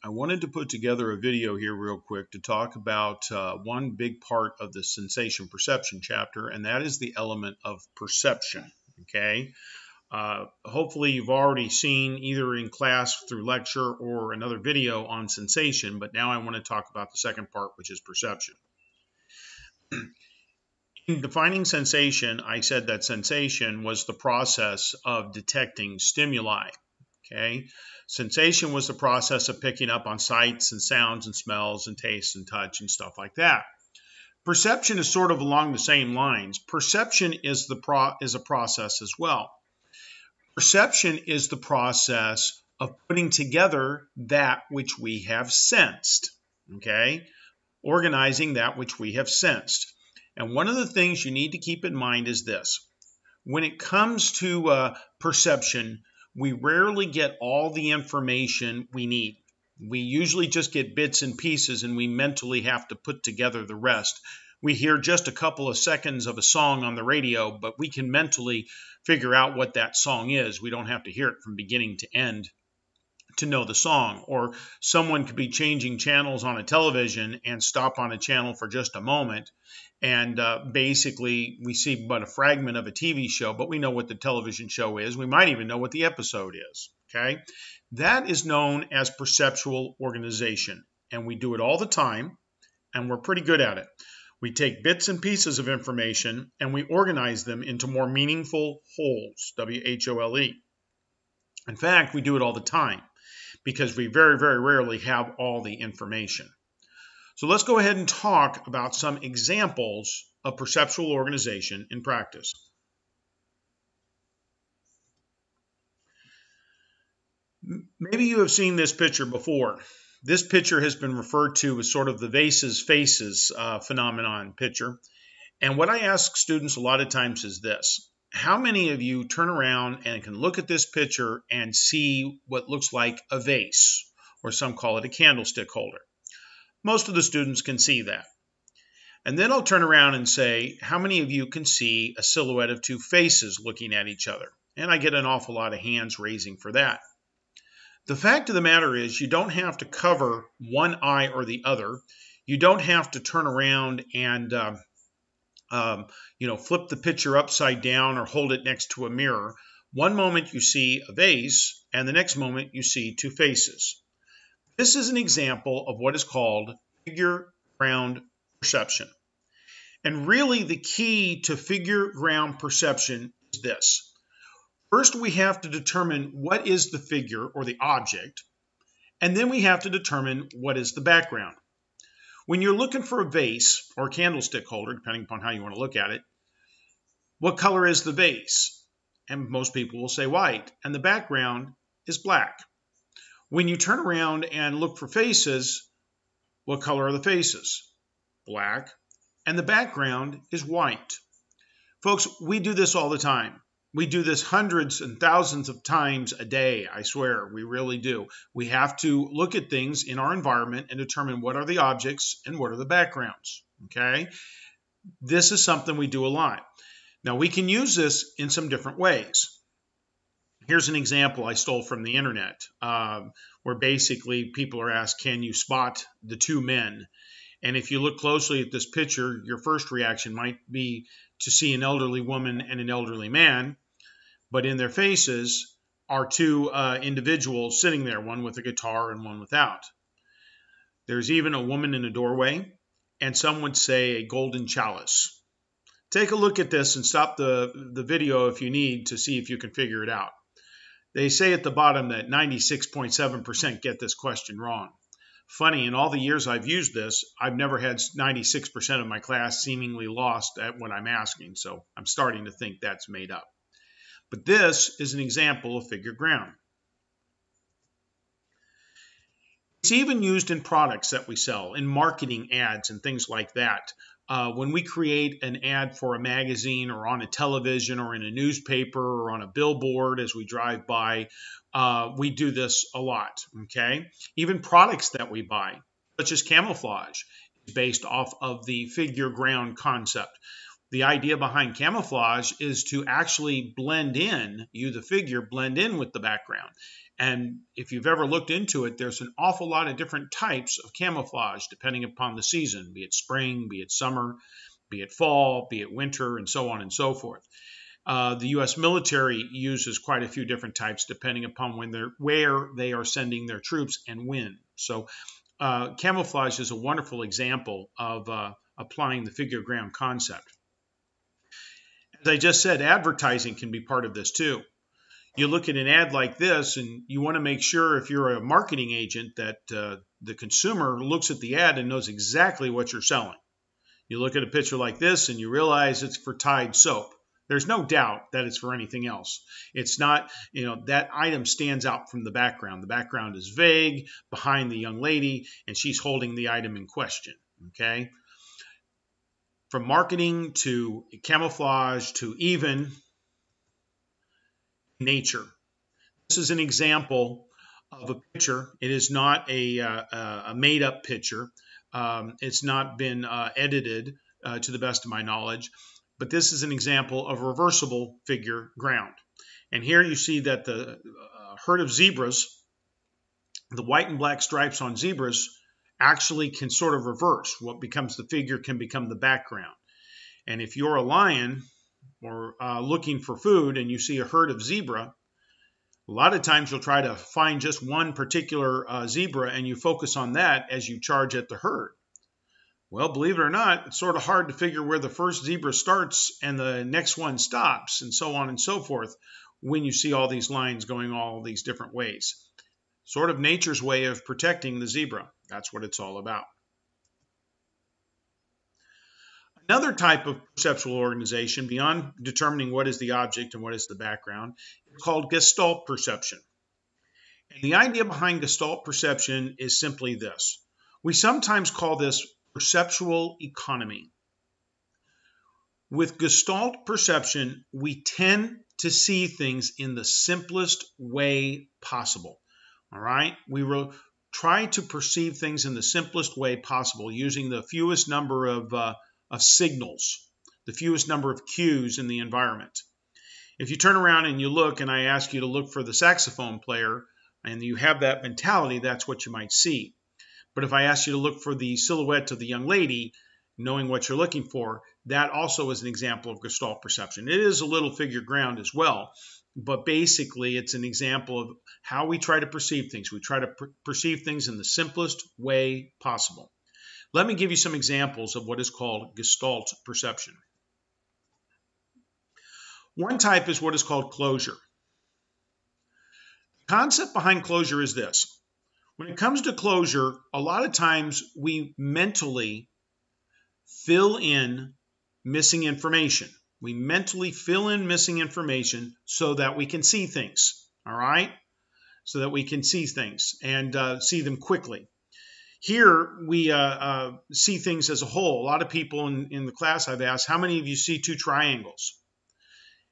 I wanted to put together a video here real quick to talk about one big part of the sensation perception chapter, and that is the element of perception. Okay. Hopefully you've already seen either in class through lecture or another video on sensation, but now I want to talk about the second part, which is perception. In defining sensation, I said that sensation was the process of detecting stimuli. Okay. Sensation was the process of picking up on sights and sounds and smells and tastes and touch and stuff like that. Perception is sort of along the same lines. Perception is a process as well. Perception is the process of putting together that which we have sensed. Okay, organizing that which we have sensed. And one of the things you need to keep in mind is this: when it comes to perception, we rarely get all the information we need. We usually just get bits and pieces, and we mentally have to put together the rest. We hear just a couple of seconds of a song on the radio, but we can mentally figure out what that song is. We don't have to hear it from beginning to end to know the song. Or someone could be changing channels on a television and stop on a channel for just a moment, and basically we see but a fragment of a TV show, but we know what the television show is. We might even know what the episode is. Okay, that is known as perceptual organization, and we do it all the time, and we're pretty good at it. We take bits and pieces of information and we organize them into more meaningful wholes, W-H-O-L-E. In fact, we do it all the time because we very, very rarely have all the information. So let's go ahead and talk about some examples of perceptual organization in practice. Maybe you have seen this picture before. This picture has been referred to as sort of the vases faces phenomenon picture. And what I ask students a lot of times is this: how many of you turn around and can look at this picture and see what looks like a vase, or some call it a candlestick holder? Most of the students can see that. And then I'll turn around and say, how many of you can see a silhouette of two faces looking at each other? And I get an awful lot of hands raising for that. The fact of the matter is, you don't have to cover one eye or the other. You don't have to turn around and flip the picture upside down or hold it next to a mirror. One moment you see a vase, and the next moment you see two faces. This is an example of what is called figure ground perception. And really the key to figure ground perception is this. First, we have to determine what is the figure or the object, and then we have to determine what is the background. When you're looking for a vase or a candlestick holder, depending upon how you want to look at it, what color is the vase? And most people will say white, and the background is black. When you turn around and look for faces, what color are the faces? Black, and the background is white. Folks, we do this all the time. We do this hundreds and thousands of times a day, I swear, we really do. We have to look at things in our environment and determine what are the objects and what are the backgrounds, okay? This is something we do a lot. Now, we can use this in some different ways. Here's an example I stole from the internet, where basically people are asked, can you spot the two men? And if you look closely at this picture, your first reaction might be to see an elderly woman and an elderly man, but in their faces are two individuals sitting there, one with a guitar and one without. There's even a woman in a doorway, and some would say a golden chalice. Take a look at this and stop the video if you need to see if you can figure it out. They say at the bottom that 96.7% get this question wrong. Funny, in all the years I've used this, I've never had 96% of my class seemingly lost at what I'm asking, so I'm starting to think that's made up. But this is an example of figure ground. It's even used in products that we sell, in marketing ads and things like that. When we create an ad for a magazine or on a television or in a newspaper or on a billboard as we drive by, we do this a lot, okay? Even products that we buy, such as camouflage, is based off of the figure ground concept. The idea behind camouflage is to actually blend in, you the figure, blend in with the background. And if you've ever looked into it, there's an awful lot of different types of camouflage depending upon the season, be it spring, be it summer, be it fall, be it winter, and so on and so forth. The U.S. military uses quite a few different types depending upon where they are sending their troops and when. So camouflage is a wonderful example of applying the figure ground concept. As I just said, advertising can be part of this too. You look at an ad like this and you want to make sure, if you're a marketing agent, that the consumer looks at the ad and knows exactly what you're selling. You look at a picture like this and you realize it's for Tide soap. There's no doubt that it's for anything else. It's not, that item stands out from the background. The background is vague behind the young lady, and she's holding the item in question, okay? From marketing to camouflage to even nature. This is an example of a picture. It is not a made-up picture. It's not been edited to the best of my knowledge. But this is an example of reversible figure ground. And here you see that the herd of zebras, the white and black stripes on zebras, actually can sort of reverse. What becomes the figure can become the background. And if you're a lion or looking for food and you see a herd of zebra, a lot of times you'll try to find just one particular zebra and you focus on that as you charge at the herd. Well, believe it or not, it's sort of hard to figure where the first zebra starts and the next one stops, and so on and so forth, when you see all these lines going all these different ways. Sort of nature's way of protecting the zebra. That's what it's all about. Another type of perceptual organization, beyond determining what is the object and what is the background, is called Gestalt perception. And the idea behind Gestalt perception is simply this. We sometimes call this perceptual economy. With Gestalt perception, we tend to see things in the simplest way possible. All right? We will try to perceive things in the simplest way possible using the fewest number of signals, the fewest number of cues in the environment. If you turn around and you look, and I ask you to look for the saxophone player, and you have that mentality, that's what you might see. But if I ask you to look for the silhouette of the young lady, knowing what you're looking for, that also is an example of Gestalt perception. It is a little figure ground as well, but basically it's an example of how we try to perceive things. We try to perceive things in the simplest way possible. Let me give you some examples of what is called Gestalt perception. One type is what is called closure. The concept behind closure is this. When it comes to closure, a lot of times we mentally fill in missing information. We mentally fill in missing information so that we can see things, all right? So that we can see things and see them quickly. Here, we see things as a whole. A lot of people in the class I've asked, how many of you see two triangles?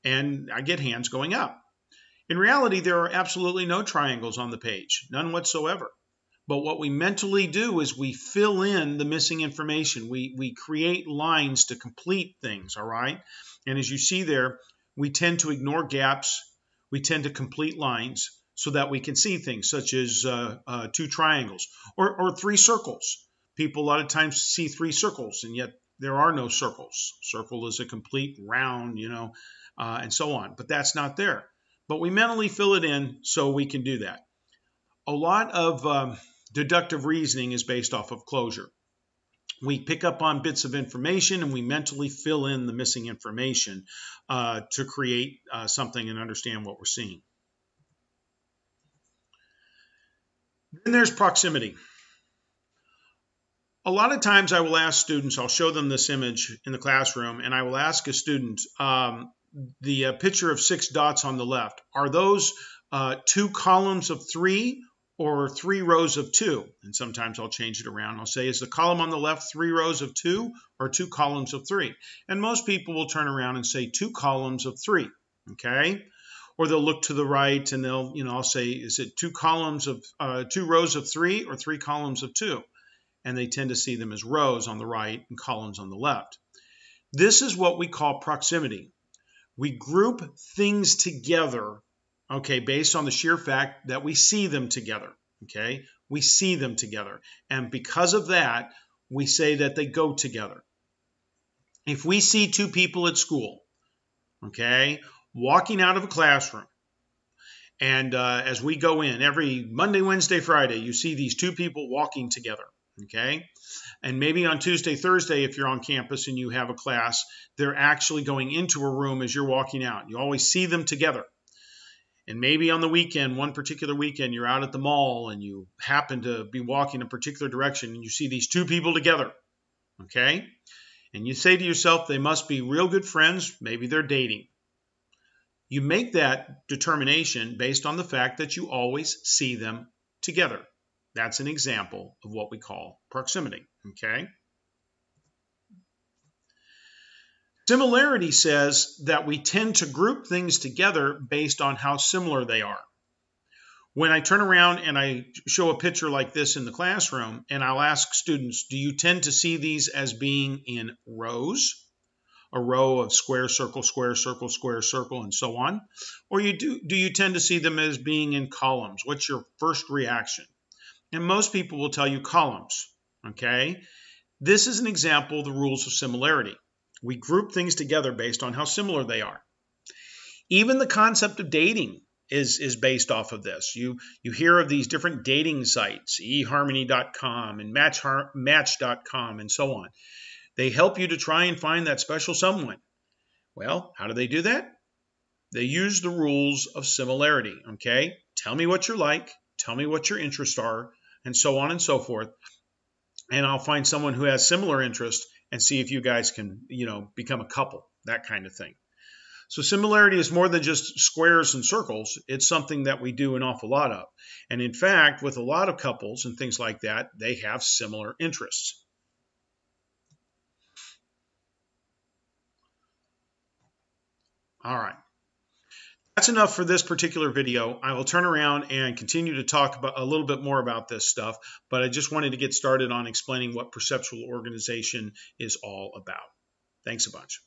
And I get hands going up. In reality, there are absolutely no triangles on the page, none whatsoever. But what we mentally do is we fill in the missing information. We create lines to complete things, all right? And as you see there, we tend to ignore gaps. We tend to complete lines so that we can see things such as two triangles or three circles. People a lot of times see three circles, and yet there are no circles. Circle is a complete round, and so on. But that's not there. But we mentally fill it in so we can do that. A lot of deductive reasoning is based off of closure. We pick up on bits of information and we mentally fill in the missing information to create something and understand what we're seeing. Then there's proximity. A lot of times I will ask students, I'll show them this image in the classroom, and I will ask a student, the picture of 6 dots on the left, are those 2 columns of 3 or 3 rows of 2? And sometimes I'll change it around. I'll say, is the column on the left 3 rows of 2 or 2 columns of 3? And most people will turn around and say 2 columns of 3, okay? Or they'll look to the right and they'll, I'll say, is it 2 columns of 2 rows of 3 or 3 columns of 2? And they tend to see them as rows on the right and columns on the left. This is what we call proximity. We group things together, okay, based on the sheer fact that we see them together, okay? We see them together. And because of that, we say that they go together. If we see two people at school, okay, walking out of a classroom, and as we go in every Monday, Wednesday, Friday, you see these two people walking together, okay? And maybe on Tuesday, Thursday, if you're on campus and you have a class, they're actually going into a room as you're walking out. You always see them together. And maybe on the weekend, one particular weekend, you're out at the mall and you happen to be walking a particular direction and you see these two people together, okay? And you say to yourself, they must be real good friends. Maybe they're dating. You make that determination based on the fact that you always see them together. That's an example of what we call proximity, okay? Similarity says that we tend to group things together based on how similar they are. When I turn around and I show a picture like this in the classroom, and I'll ask students, do you tend to see these as being in rows? A row of square, circle, square, circle, square, circle, and so on? Or do you tend to see them as being in columns? What's your first reaction? And most people will tell you columns, okay? This is an example of the rules of similarity. We group things together based on how similar they are. Even the concept of dating is based off of this. You hear of these different dating sites, eHarmony.com and Match.com and so on. They help you to try and find that special someone. Well, how do they do that? They use the rules of similarity, okay? Tell me what you're like, tell me what your interests are, and so on and so forth. And I'll find someone who has similar interests and see if you guys can, become a couple, that kind of thing. So similarity is more than just squares and circles. It's something that we do an awful lot of. And in fact, with a lot of couples and things like that, they have similar interests. All right. That's enough for this particular video. I will turn around and continue to talk about a little bit more about this stuff, but I just wanted to get started on explaining what perceptual organization is all about. Thanks a bunch.